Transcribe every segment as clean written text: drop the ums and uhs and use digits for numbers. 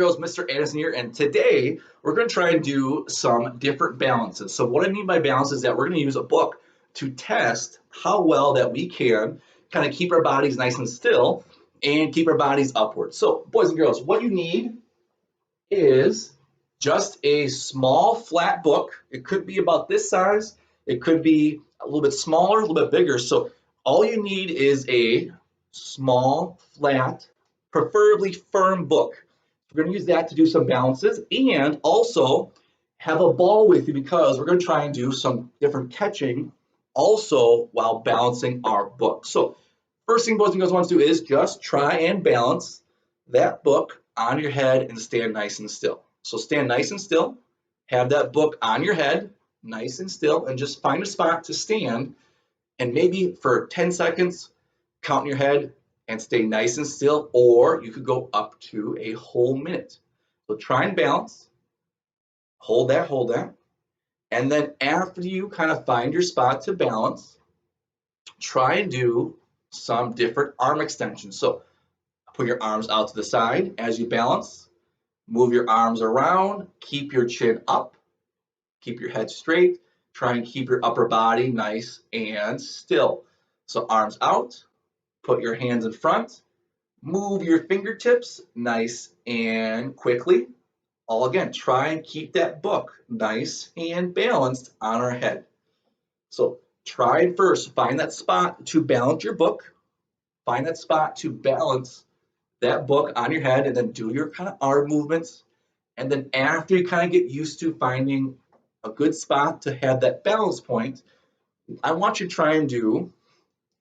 girls, Mr. Anderson here, and today we're going to try and do some different balances. So what I mean by balance is that we're going to use a book to test how well that we can kind of keep our bodies nice and still and keep our bodies upward. So boys and girls, what you need is just a small flat book. It could be about this size. It could be a little bit smaller, a little bit bigger. So all you need is a small, flat, preferably firm book. We're going to use that to do some balances and also have a ball with you because we're going to try and do some different catching also while balancing our book. So first thing boys and girls want to do is just try and balance that book on your head and stand nice and still. So stand nice and still, have that book on your head, nice and still, and just find a spot to stand and maybe for 10 seconds, count in your head and stay nice and still, or you could go up to a whole minute. So try and balance, hold that, and then after you kind of find your spot to balance, try and do some different arm extensions. So put your arms out to the side as you balance, move your arms around, keep your chin up, keep your head straight, try and keep your upper body nice and still. So arms out, put your hands in front, move your fingertips nice and quickly. All again, try and keep that book nice and balanced on our head. So try and first find that spot to balance your book, find that spot to balance that book on your head, and then do your kind of arm movements. And then after you kind of get used to finding a good spot to have that balance point, I want you to try and do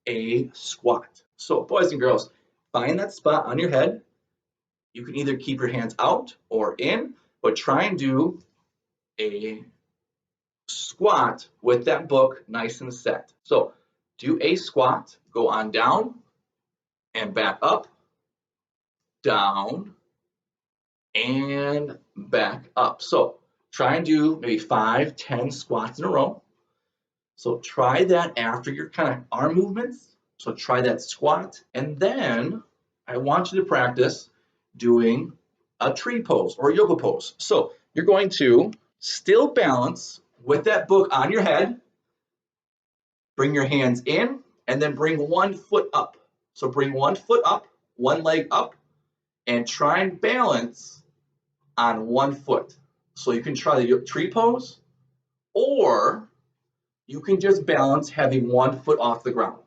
a squat. So boys and girls, find that spot on your head. You can either keep your hands out or in, but try and do a squat with that book nice and set. So do a squat, go on down and back up, down and back up. So try and do maybe 5, 10 squats in a row. So try that after your kind of arm movements. So try that squat, and then I want you to practice doing a tree pose or yoga pose. So you're going to still balance with that book on your head, bring your hands in, and then bring one foot up. So bring one foot up, one leg up, and try and balance on one foot. So you can try the tree pose, or you can just balance having one foot off the ground.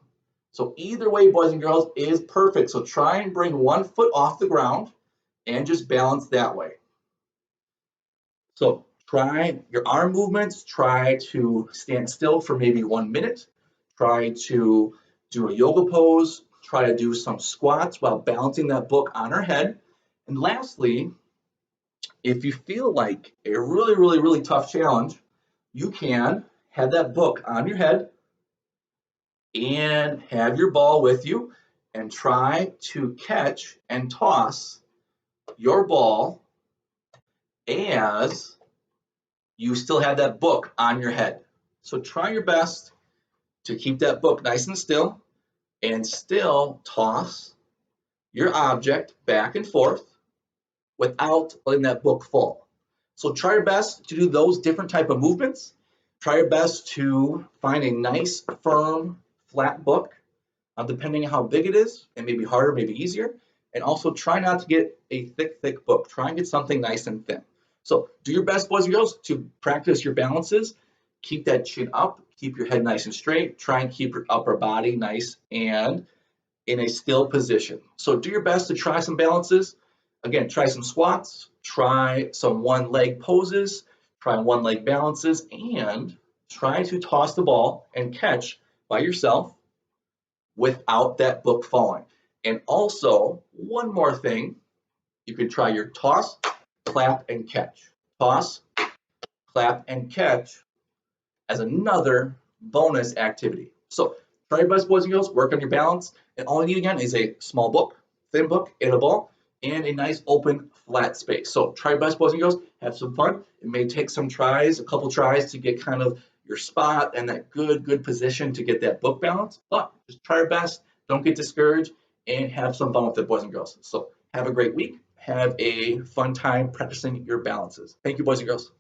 So either way, boys and girls, is perfect. So try and bring one foot off the ground and just balance that way. So try your arm movements, try to stand still for maybe 1 minute, try to do a yoga pose, try to do some squats while balancing that book on our head. And lastly, if you feel like a really tough challenge, you can have that book on your head and have your ball with you and try to catch and toss your ball as you still have that book on your head. So try your best to keep that book nice and still toss your object back and forth without letting that book fall. So try your best to do those different type of movements. Try your best to find a nice, firm, flat book, depending on how big it is. It may be harder, maybe easier. And also try not to get a thick book. Try and get something nice and thin. So do your best, boys and girls, to practice your balances. Keep that chin up. Keep your head nice and straight. Try and keep your upper body nice and in a still position. So do your best to try some balances. Again, try some squats. Try some one leg poses. Try one leg balances. And try to toss the ball and catch by yourself without that book falling. And also, one more thing, you could try your toss, clap, and catch. Toss, clap, and catch as another bonus activity. So try your best, boys and girls, work on your balance. And all you need again is a small book, thin book, and a ball, and a nice open flat space. So try your best, boys and girls, have some fun. It may take some tries, a couple tries to get kind of your spot and that good position to get that book balance, but just try your best, don't get discouraged, and have some fun with it, boys and girls. So have a great week. have a fun time practicing your balances. Thank you, boys and girls.